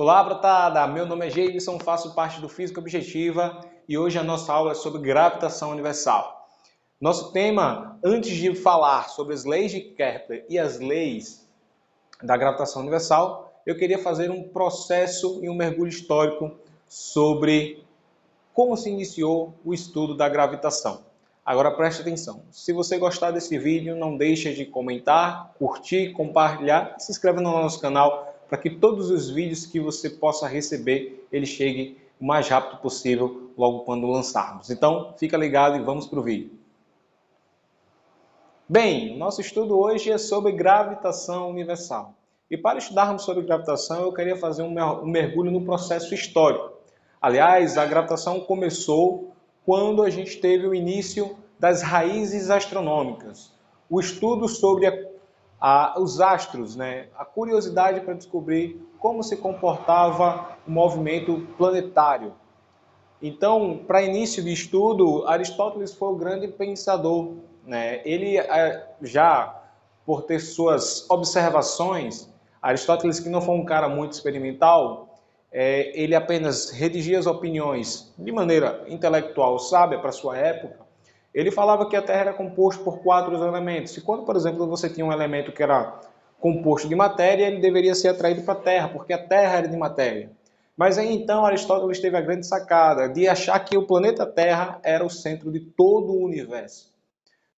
Olá, brotada! Meu nome é Geilson, faço parte do Física Objetiva e hoje a nossa aula é sobre gravitação universal. Nosso tema, antes de falar sobre as leis de Kepler e as leis da gravitação universal, eu queria fazer um processo e um mergulho histórico sobre como se iniciou o estudo da gravitação. Agora preste atenção, se você gostar desse vídeo, não deixe de comentar, curtir, compartilhar e se inscreve no nosso canal para que todos os vídeos que você possa receber, eles cheguem o mais rápido possível logo quando lançarmos. Então, fica ligado e vamos para o vídeo. Bem, nosso estudo hoje é sobre gravitação universal. E para estudarmos sobre gravitação, eu queria fazer um mergulho no processo histórico. Aliás, a gravitação começou quando a gente teve o início das raízes astronômicas. O estudo sobre os astros, né? A curiosidade para descobrir como se comportava o movimento planetário. Então, para início de estudo, Aristóteles foi o grande pensador, né? Ele já, por ter suas observações, Aristóteles, que não foi um cara muito experimental, ele apenas redigia as opiniões de maneira intelectual, sábia para sua época. Ele falava que a Terra era composta por 4 elementos. E quando, por exemplo, você tinha um elemento que era composto de matéria, ele deveria ser atraído para a Terra, porque a Terra era de matéria. Mas aí então Aristóteles teve a grande sacada de achar que o planeta Terra era o centro de todo o universo.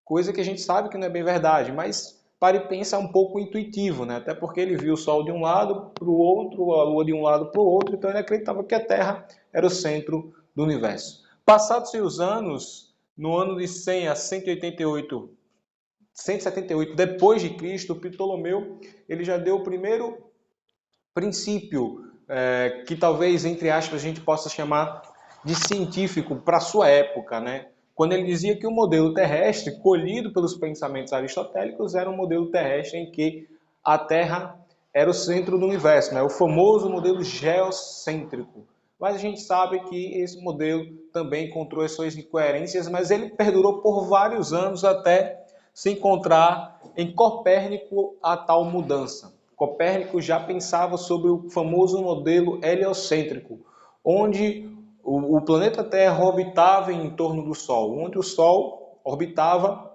Coisa que a gente sabe que não é bem verdade, mas para e pensa é um pouco intuitivo, né? Até porque ele viu o Sol de um lado para o outro, a Lua de um lado para o outro, então ele acreditava que a Terra era o centro do universo. Passados-se os anos, no ano de 100 a 188, 178 depois de Cristo, Ptolomeu ele já deu o primeiro princípio que talvez, entre aspas, a gente possa chamar de científico para a sua época, né? Quando ele dizia que o modelo terrestre, colhido pelos pensamentos aristotélicos, era um modelo terrestre em que a Terra era o centro do universo, né? O famoso modelo geocêntrico. Mas a gente sabe que esse modelo também encontrou as suas incoerências, mas ele perdurou por vários anos até se encontrar em Copérnico a tal mudança. Copérnico já pensava sobre o famoso modelo heliocêntrico, onde o planeta Terra orbitava em torno do Sol, onde o Sol orbitava,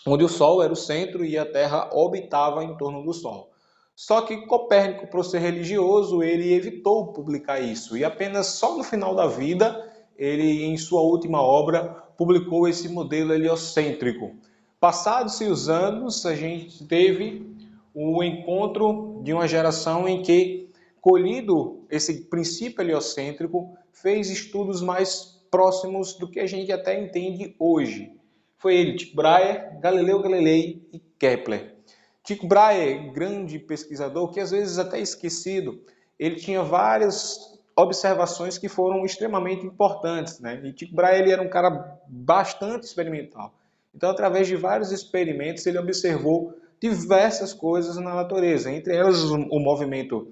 onde o Sol era o centro e a Terra orbitava em torno do Sol. Só que Copérnico, por ser religioso, ele evitou publicar isso e apenas só no final da vida, ele em sua última obra publicou esse modelo heliocêntrico. Passados-se os anos, a gente teve o encontro de uma geração em que, colhido esse princípio heliocêntrico, fez estudos mais próximos do que a gente até entende hoje. Foi ele, Tycho Brahe, Galileu Galilei e Kepler. Tycho Brahe, grande pesquisador, que às vezes até esquecido, ele tinha várias observações que foram extremamente importantes, né? E Tycho Brahe ele era um cara bastante experimental. Então, através de vários experimentos, ele observou diversas coisas na natureza, entre elas o movimento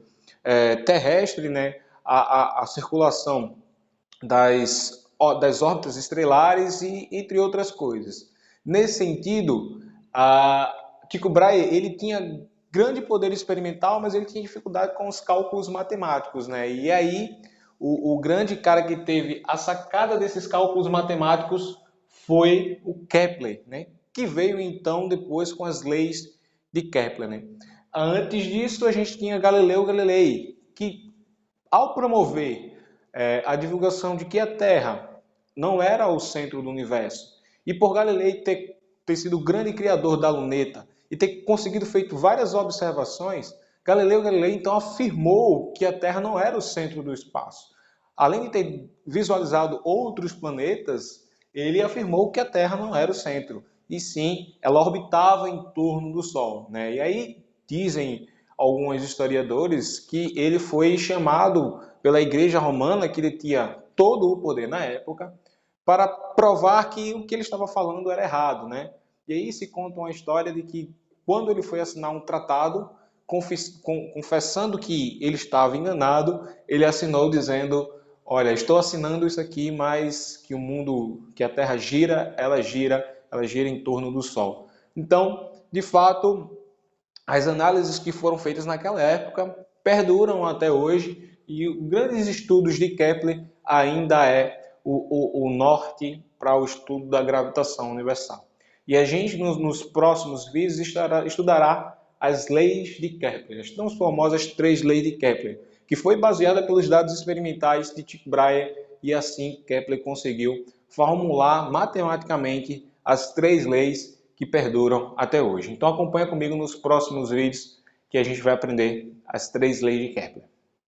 terrestre, né? a circulação das órbitas estelares e entre outras coisas. Nesse sentido, Tycho Brahe ele tinha grande poder experimental, mas ele tinha dificuldade com os cálculos matemáticos, né? E aí o grande cara que teve a sacada desses cálculos matemáticos foi o Kepler, né? Que veio então depois com as leis de Kepler, né? Antes disso a gente tinha Galileu Galilei, que ao promover a divulgação de que a Terra não era o centro do universo, e por Galilei ter sido o grande criador da luneta e ter conseguido feito várias observações, Galileu Galilei então afirmou que a Terra não era o centro do espaço. Além de ter visualizado outros planetas, ele afirmou que a Terra não era o centro, e sim, ela orbitava em torno do Sol, né? E aí dizem alguns historiadores que ele foi chamado pela Igreja Romana, que ele tinha todo o poder na época, para provar que o que ele estava falando era errado, né? E aí se conta uma história de que quando ele foi assinar um tratado, confessando que ele estava enganado, ele assinou dizendo: olha, estou assinando isso aqui, mas que o mundo, que a Terra gira, ela gira em torno do Sol. Então, de fato, as análises que foram feitas naquela época perduram até hoje, e os grandes estudos de Kepler ainda é o norte para o estudo da gravitação universal. E a gente, nos próximos vídeos, estudará as leis de Kepler, as tão famosas 3 leis de Kepler, que foi baseada pelos dados experimentais de Tycho Brahe, e assim Kepler conseguiu formular matematicamente as 3 leis que perduram até hoje. Então acompanha comigo nos próximos vídeos que a gente vai aprender as 3 leis de Kepler.